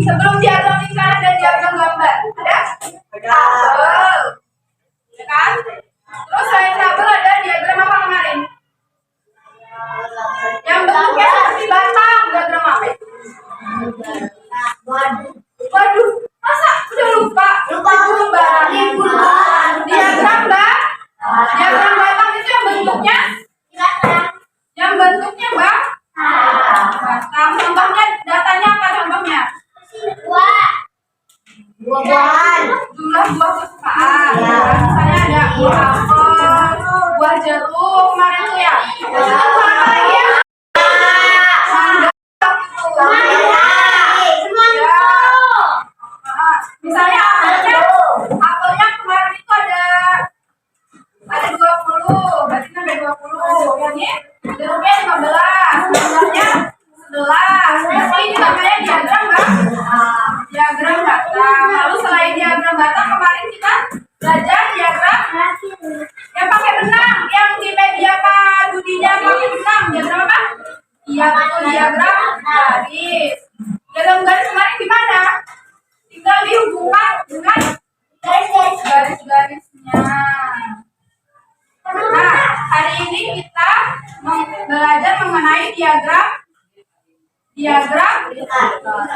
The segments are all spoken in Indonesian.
Sebelum diagram lingkaran dan diagram gambar, ada? Ada. Ya kan? Terus selain tabel ada diagram apa kemarin? Yang bentuknya seperti batang, diagram apa itu? Waduh, masa udah lupa? Diagram bang? Diagram batang itu yang bentuknya bang? Batang. Contohnya, datanya apa contohnya? Buah-buahan. Jumlah buah kesukaan. Misalnya ada buah apel, buah jeruk, kemarin tuh ya. Terus apa lagi ya? Misalnya apelnya kemarin itu ada 20, berarti sampai 20. Ini jeruknya 15, jumlahnya 11. Jadi ini namanya diagram kan? Diagram batang. Lalu selain diagram batang kemarin kita belajar diagram yang pakai benang, yang di media Pak Dudinya pakai benang. Diagram apa? Iya betul, diagram garis. Diagram garis kemarin gimana? Tinggal dihubungkan dengan garis-garisnya. Nah, hari ini kita belajar mengenai diagram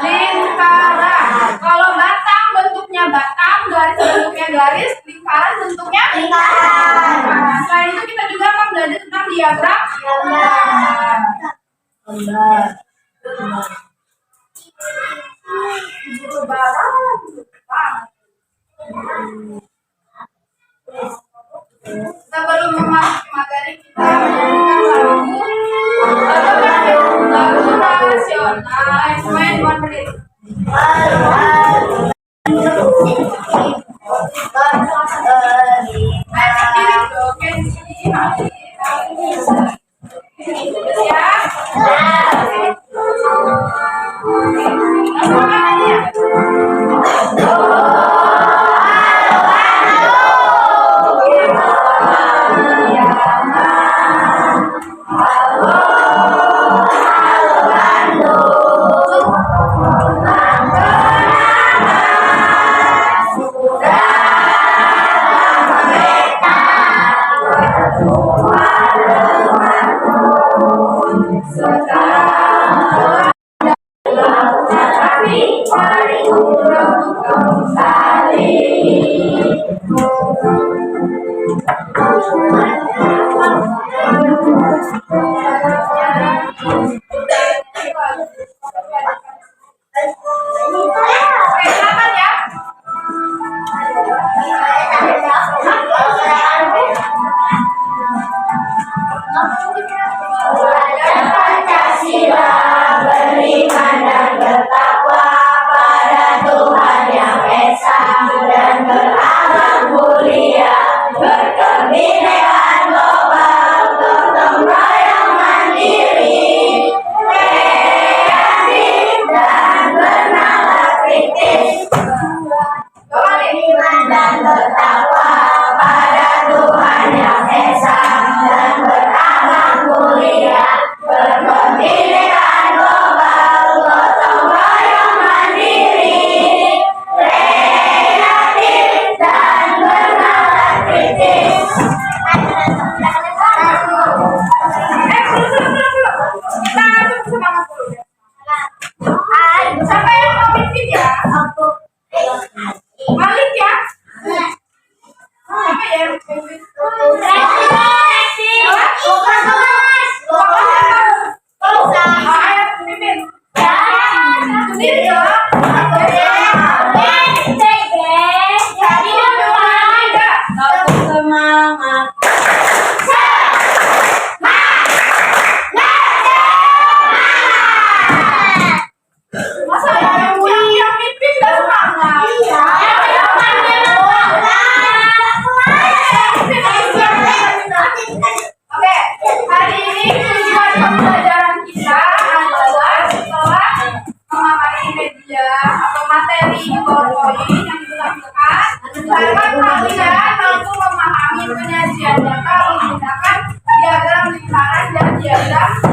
lingkaran. Kalau batang bentuknya batang, garis bentuknya garis, lingkaran bentuknya lingkaran. Nah, selain itu kita juga akan belajar tentang diagram gambar. Sebelum memasuki materi kita menyanyikan lagu nasional. Semuanya cuma berdiri.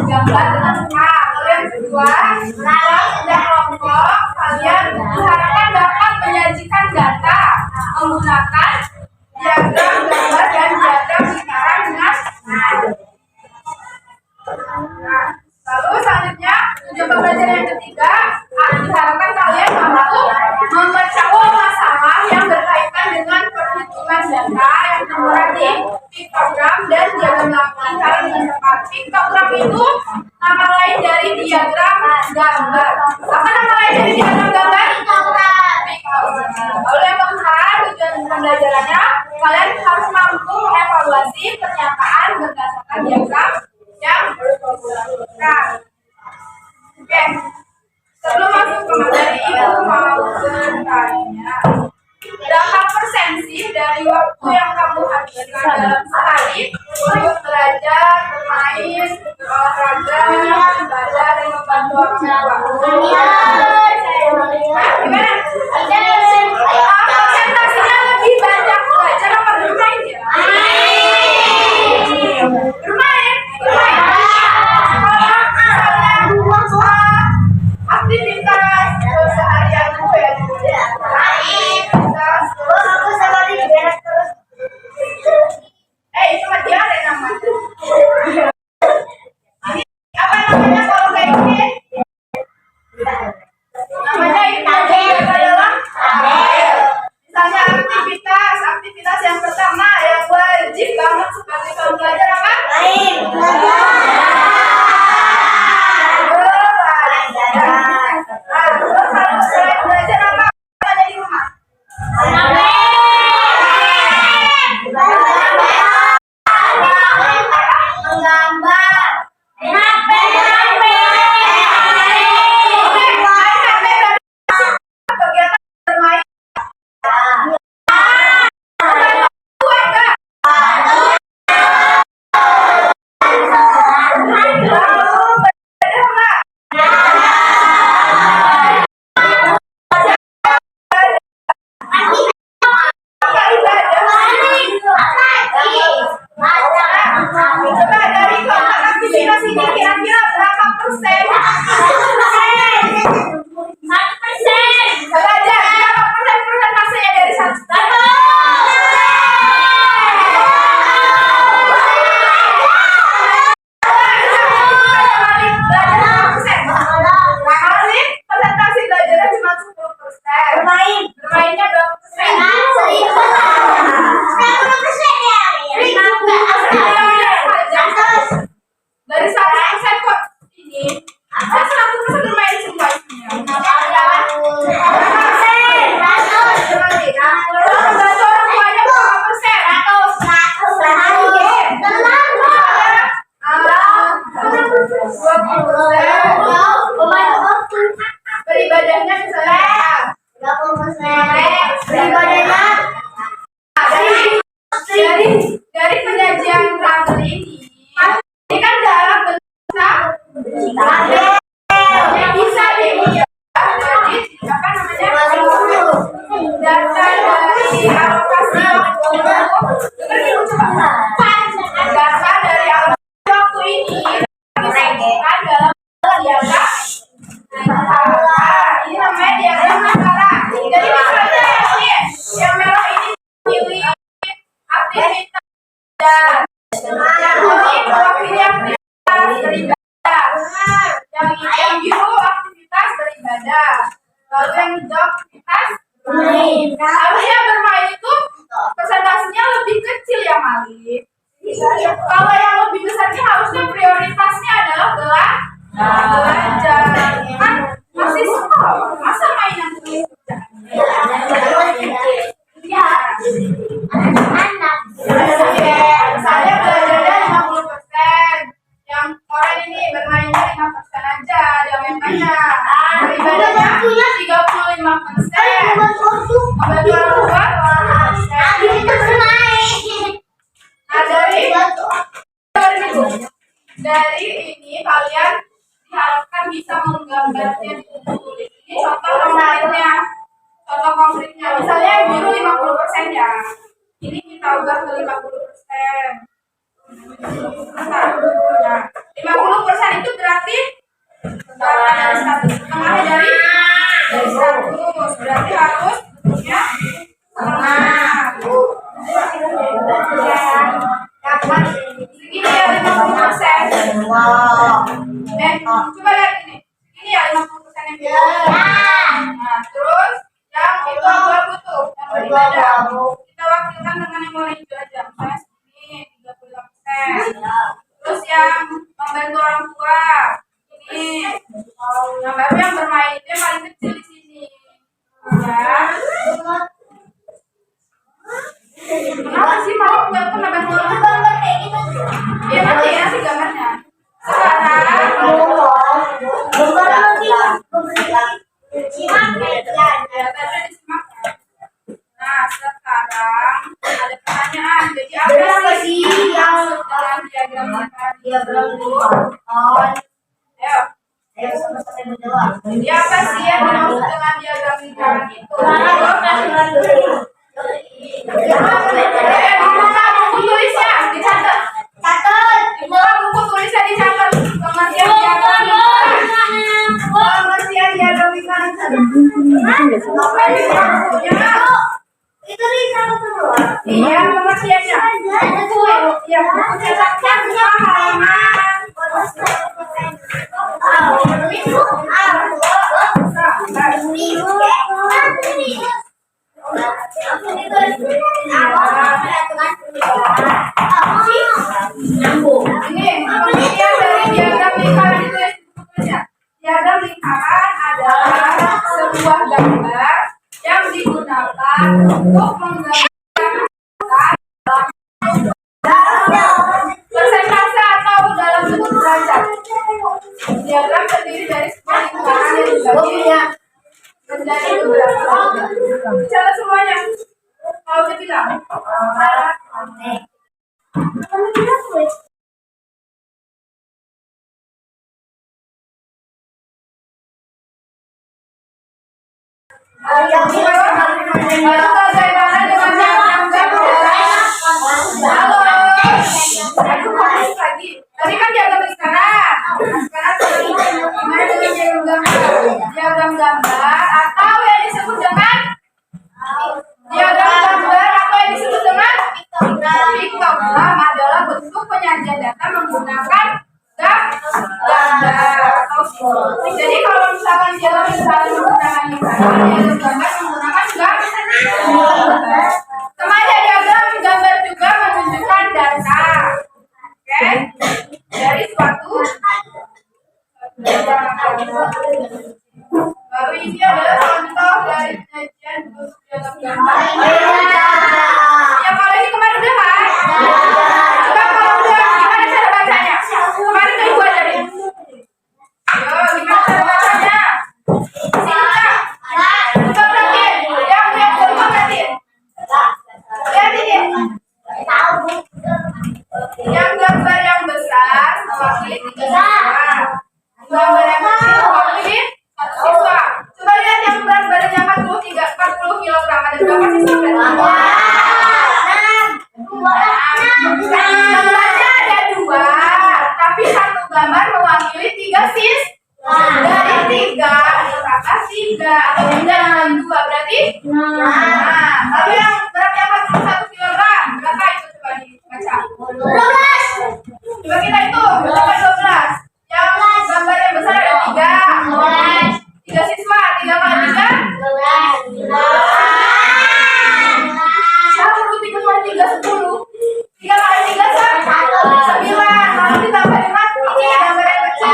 gambar dengan K. Lalu yang kedua, setelah sudah kelompok, kalian ketiga, diharapkan kalian mampu memecahkan masalah yang berkaitan dengan perhitungan data yang termuat di piktogram dan diagram secara dengan tepat. Piktogram itu nama lain dari diagram gambar. Apa nama lain dari diagram gambar? Piktogram. Lalu yang keempat, tujuan pembelajarannya, kalian harus mampu mengevaluasi pernyataan berdasarkan diagram yang dilakukan. Oke, sebelum masuk ke materi, ibu mau bertanya, berapa persen sih dari waktu yang kamu habiskan dalam sehari untuk belajar, bermain, berolahraga, beribadah, dan membantu orang tua? Gimana? Persentasinya lebih banyak belajar apa bermain ya? Bermain. Aktivitas seharian aku ya aktivitas itu mah dia ada namanya. Apa namanya kalau kayak gini? Namanya itu adalah misalnya aktivitas yang pertama yang wajib banget sebagai kaum belajar apa? Belajar apa ada di rumah? Kegiatan bermain. Coba dari keempat aktivitas ini kira-kira berapa persen? 1%. Coba aja berapa persen persentasenya dari 100? Presentasi belajarnya cuma 10%. Bermainnya berapa persen? 10%. Dari 100% kok ini 100% bermain semua isinya. Membantu orang tuanya berapa persen? 20%. Beribadahnya misalnya dari penyajian tabel ini kan dalam bentuk bisa dilihat jadi apa namanya data dari alokasi data dari alokasi waktu ini disampaikan dalam diagram. Ini namanya diagram masalah. Jadi misalnya ini yang merah ini pilih aktivitas dan yang ini mewakili aktivitas beribadah, yang biru aktivitas beribadah, lalu yang hijau aktivitas bermain. Harusnya bermain itu persentasenya lebih kecil ya Mali. Kalau yang lebih besarnya harusnya prioritasnya adalah belajar. Kan masih sekolah, masa mainan terus? Ya. Saya belajarnya 50%. Yang orang ini bermainnya 5% aja, jangan banyak. Beribadahnya 35%. Membantu orang tua 5%. Nah dari ini kalian diharapkan bisa menggambarnya di buku tulis. Ini contoh konkretnya misalnya yang biru 50% ya, ini kita ubah ke 50%. Nah, 50% itu berarti dari 100, setengahnya dari 100 berarti harus ya setengah. Dapat segini ya 50%. Coba lihat ini ya 50% itu yang paling kecil di sini. Ya. Kenapa sih mau nggak pernah bantu gambar kayak gitu? Ya nanti ya sih gambarnya. Sekarang Gambar lagi. ya tadi disimak. Nah sekarang ada pertanyaan. Jadi apa sih yang dalam diagram Oh, Ayo. ayo sama-sama menjawab. Jadi apa sih yang dimaksud dengan diagram lingkaran itu? Dibuka buku tulisnya, dicatat. Dibuka buku tulisnya dicatat. Pengertian diagram lingkaran. Pengertian diagram lingkaran. Apa ini bukunya? Itu lingkaran semua. Iya, pengertiannya. Buku, ya buku cetaknya buka halaman. Ini pengertian dari diagram lingkaran itu ya, bukunya. Diagram lingkaran adalah sebuah gambar yang digunakan untuk menggambarkan persentase atau dalam bentuk derajat. Diagram terdiri dari sebuah lingkaran yang dibagi menjadi beberapa bagian. Bicara semuanya. Kalau udah bilang. Lalu bagaimana dengan diagram gambar? Halo. Aku fokus lagi. Tadi kan diagram lingkaran. Sekarang gimana dengan diagram gambar? Diagram gambar atau yang disebut dengan diagram gambar atau yang disebut dengan piktogram adalah bentuk penyajian data menggunakan gambar atau simbol. Jadi kalau misalkan diagram lingkaran menggunakan lingkaran, diagram gambar menggunakan gambar. Sama aja diagram gambar juga menunjukkan data. Oke? Dari suatu baru ini adalah contoh dari penyajian bentuk diagram gambar. Ya kalau ini kemarin udah kan? Coba kalau udah gimana cara bacanya? Kemarin kan gua ajarin. Yo, gimana cara bacanya? Singkat. Coba perhatiin. Yang kedua perhatiin. Lihat ini. Yang gambar yang besar mewakili 3 siswa. Gambar yang kecil mewakili 1 siswa. Coba lihat yang berat badannya 40 kg. Ada berapa siswa berarti? Gambarnya ada 2, tapi satu gambar mewakili 3 siswa. Dari 3 ditambah 3 atau tidak dengan 2 berarti? Nah, lalu yang beratnya 41 kg berapa itu coba dibaca? 12. Coba kita hitung berapa 12? Yang gambar yang besar ada 3. 3 siswa, 3 kali 3? 3 kali 3 10. 3 kali 3 9. Lalu ditambah dengan ini gambar yang kecil.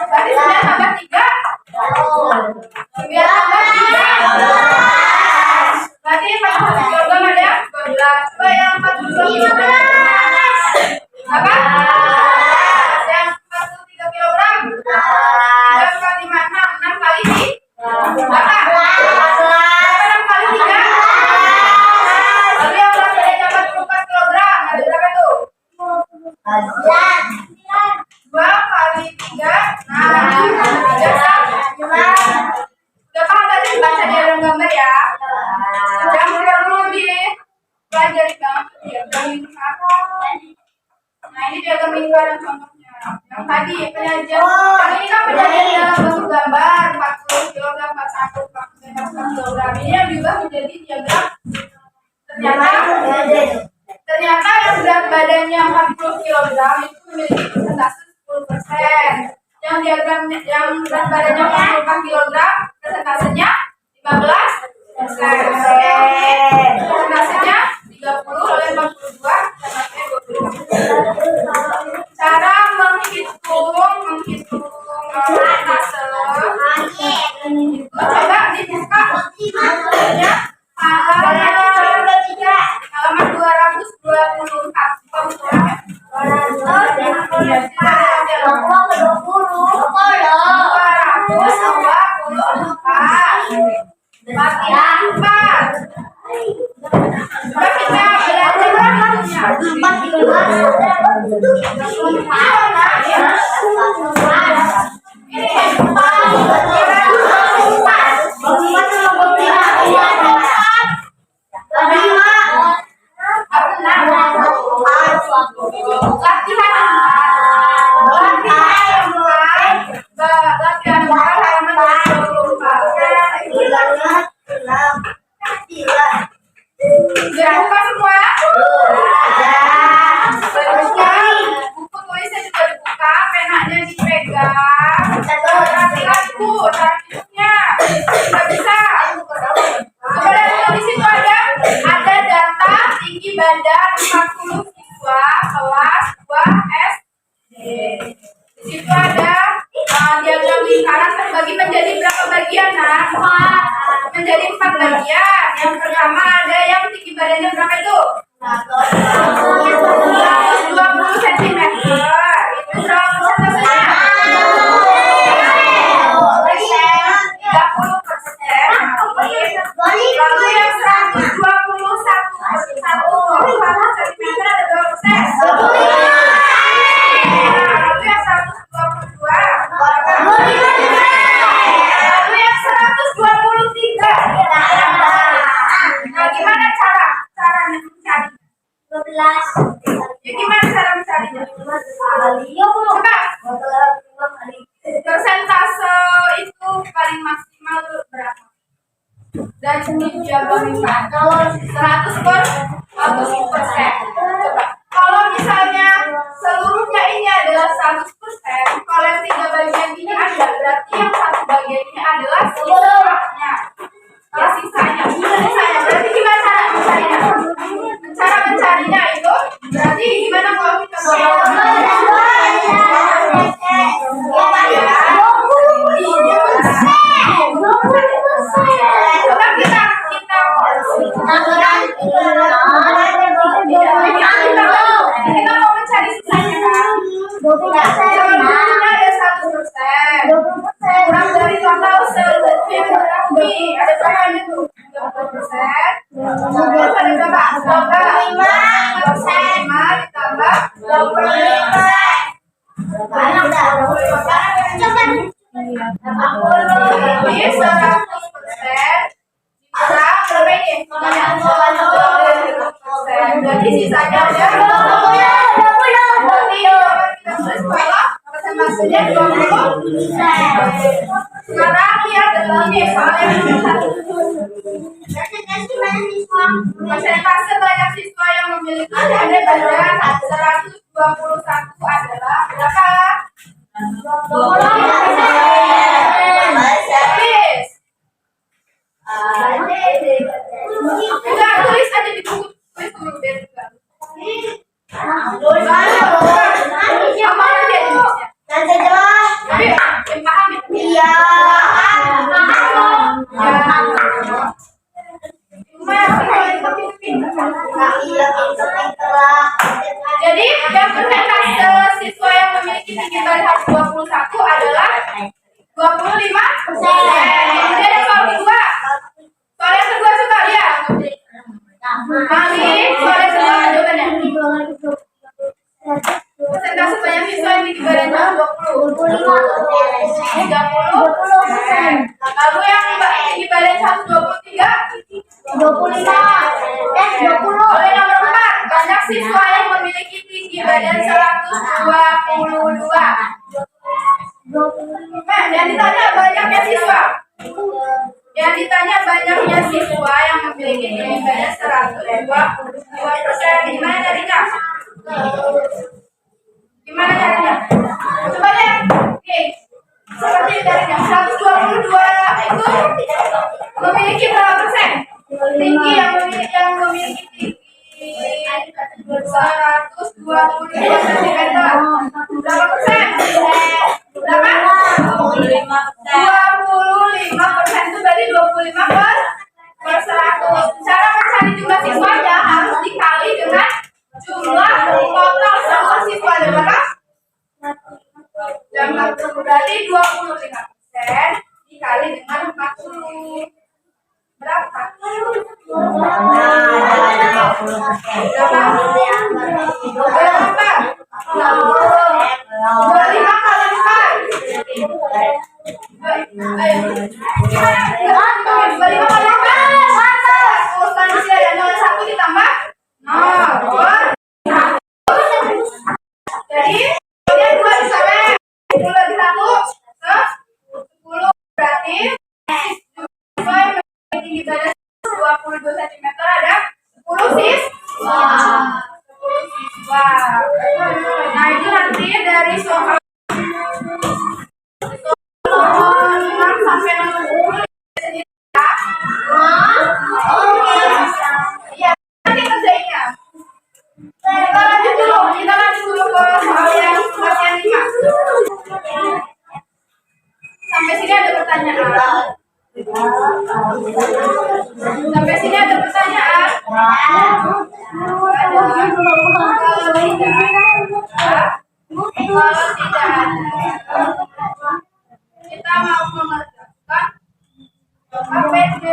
Berarti 9 tambah 3? 9 tambah 3? Berarti 41 kg ada 12. Coba yang 42 kg. Apa? Yang 43 kg. 3 kali 5, 6 kali 3. Berapa? 6 kali 3? Lalu yang berat badannya 44 kg. Ada berapa tuh? 2 kali 3. Nah, 3. Udah paham tadi baca diagram gambar ya? Yang perlu dipelajari banget diagram lingkaran. Nah ini diagram lingkaran contohnya. Yang tadi penyajian. Yang ini kan penyajian dalam bentuk gambar 40 kg, 41, 41 kg. Ini yang diubah menjadi diagram. Ternyata yang berat badannya 40 kg itu memiliki persentase 10%. Yang diagram yang berat badannya 44 kg persentasenya 15%. Persentasenya 30, lalu 42, persentasenya 25. Cara menghitung persentase Sudah buka semua? Seterusnya buku tulisnya juga dibuka, penanya dipegang. Perhatikanku, cara hidupnya. Tidak bisa. Coba lihat di situ ada data tinggi badan 40 siswa kelas 2 SD. Di situ ada diagram lingkaran terbagi menjadi berapa bagian, Nak? Menjadi 4 bagian. Yang pertama ada yang tinggi badannya berapa itu? 120 cm. Itu berapa persentasenya? 30%. Lalu yang 121 cm ada berapa persen? Lalu yang 122. Lalu yang 123. Nah, gimana caranya mencari? 12. Ya, gimana cara mencarinya? Coba. Persentase itu paling maksimal tuh berapa? Dan diagram lingkaran. Kalau 100%. Coba. Kalau misalnya seluruhnya ini adalah 100%, kalau yang 3 bagian ini ada, berarti yang 1 bagian ini adalah sisanya. Kalau sisanya, berarti gimana cara mencarinya? Cara mencarinya itu berarti gimana kalau kita coba kita mau mencari sisanya kan? Kalau dulunya ada 1%, kurang dari total seluruh yang berarti ada berapa itu? 30%. Terus ada berapa? 25% ditambah 25%. Jadi 100% dikurang berapa ini? 30%. Berarti sisanya ada 20. Berarti kita tulis bawah persentasenya 20%. Sekarang lihat ini soal yang satu. Persentase banyak siswa yang memiliki ada badan 121 adalah berapa? 20%. Enggak, tulis aja di buku. Tulis dulu biar juga. Apa nanti aja tulisnya? Tapi yang paham ya? Jadi yang persentase siswa yang memiliki tinggi badan 121 adalah 25%. Kemudian ada soal kedua. Soal yang kedua coba lihat. Mami, soal yang kedua jawabannya. Persentase banyak siswa yang tinggi badannya 30%. Lalu yang tinggi badan 123. 25. 20. Oleh nomor 4, banyak siswa yang memiliki tinggi badan 122. Yang ditanya banyaknya siswa. Yang ditanya banyaknya siswa yang memiliki tinggi badan 122%. Gimana carinya? Gimana caranya? Coba lihat. Oke. Seperti carinya 122 itu memiliki berapa persen? Tinggi yang memiliki tinggi 122 cm. Berapa persen? Berapa? 25% itu berarti 25/100. Cara mencari jumlah siswanya harus dikali dengan jumlah total semua siswa ada berapa? Berarti 25% berapa? Jadi, kemudian 2 disobek. 10 lagi 1, 10 berarti sesuai tinggi badan 22 cm ada 10 siswa. 10 siswa. Nah, itu nanti dari soal 6 sampai 60 sendiri ya. Iya, nanti kerjainnya. Kita lanjut dulu ke soal yang bagian 5. Sampai sini ada pertanyaan. Sampai sini ada pertanyaan. Kalau tidak ada, kita mau mengerjakan APD.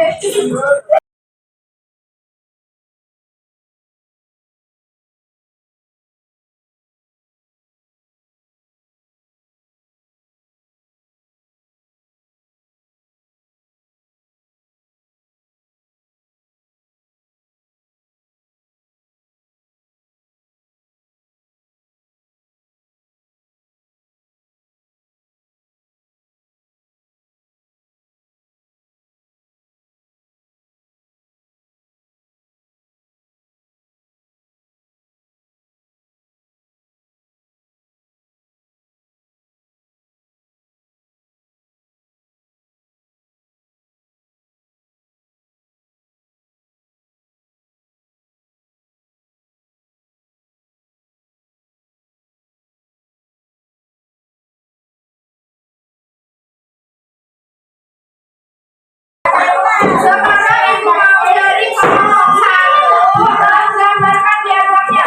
Sekarang ibu mau dari kelompok 1 gambarkan diagramnya.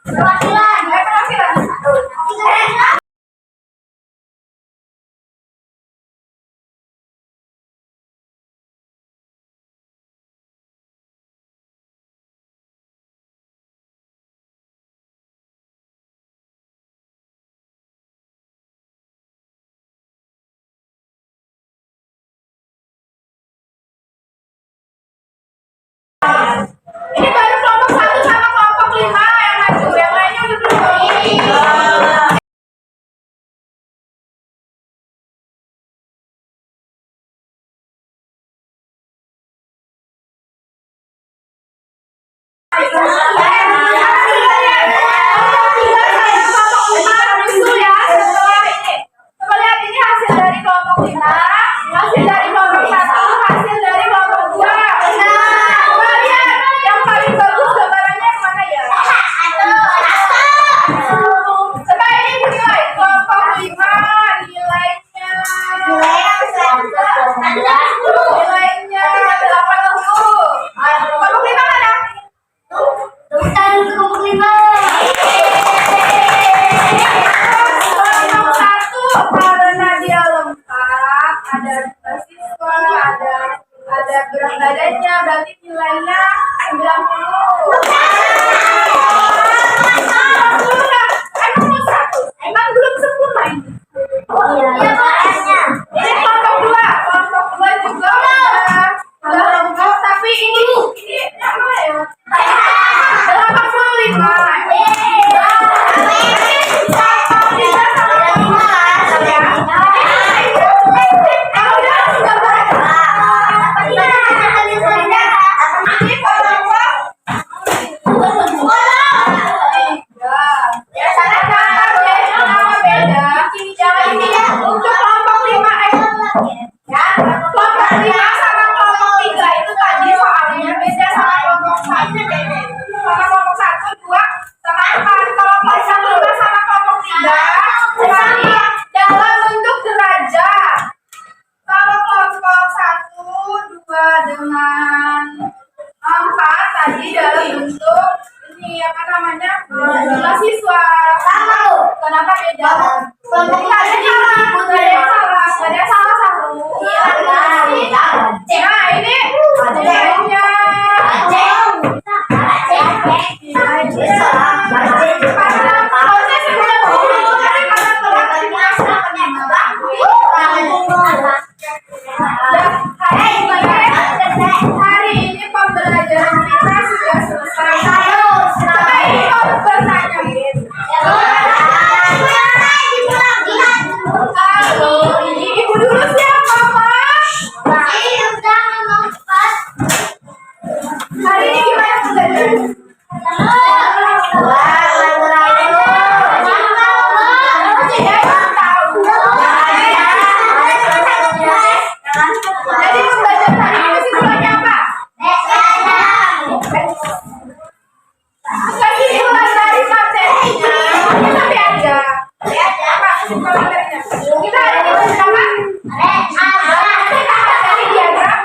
Perwakilan. Ini baru kelompok 1 sama kelompok 5 yang maju, yang lainnya udah belum. Coba lihat ini hasil dari kelompok 5, hasil dari kelompok 1, hasil dari kelompok 2. Coba lihat yang paling bagus gambarannya yang mana ya? Coba ini dinilai kelompok 5 nilainya. Nilainya 80. Kelompok 5 mana? Kelompok 1 karena dia lengkap, ada siswa, ada berat badannya, berarti nilainya 90. Emang 100? Emang belum sempurna ini? Iya, ini kelompok 2. Kelompok 2 juga udah lengkap, tapi ini apa ya? 85. Dengan 4 tadi dalam bentuk ini apa namanya jumlah siswa sama loh. Kenapa beda? Kelompok ada salah, ada salah satu. Iya, Jadi pembelajaran hari ini kesimpulannya apa? Kesimpulan dari materinya tapi aja. Apa kesimpulan materinya? Kita hari ini belajar apa? Kita dari diagram.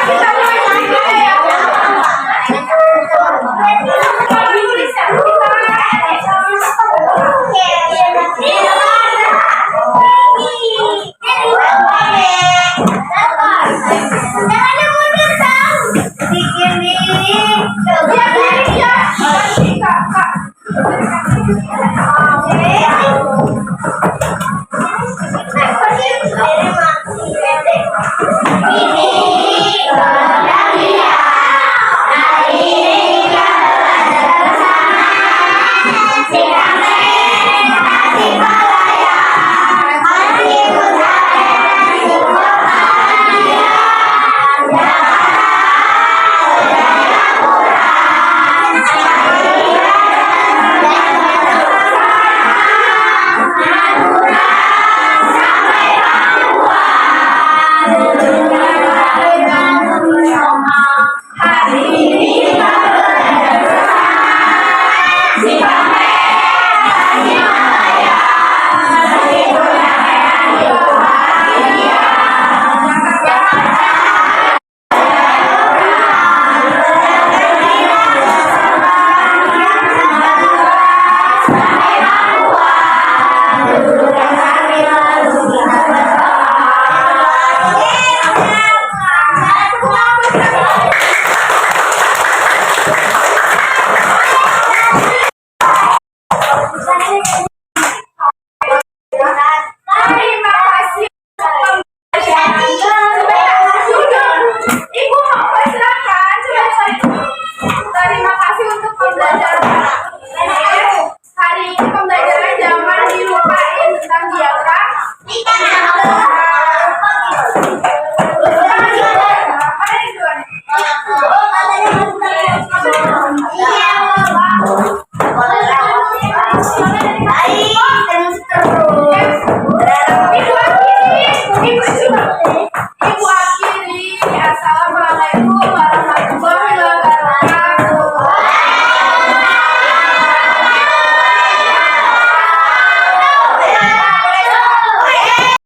Kita mulai sedikit ya. Tulis ya kita.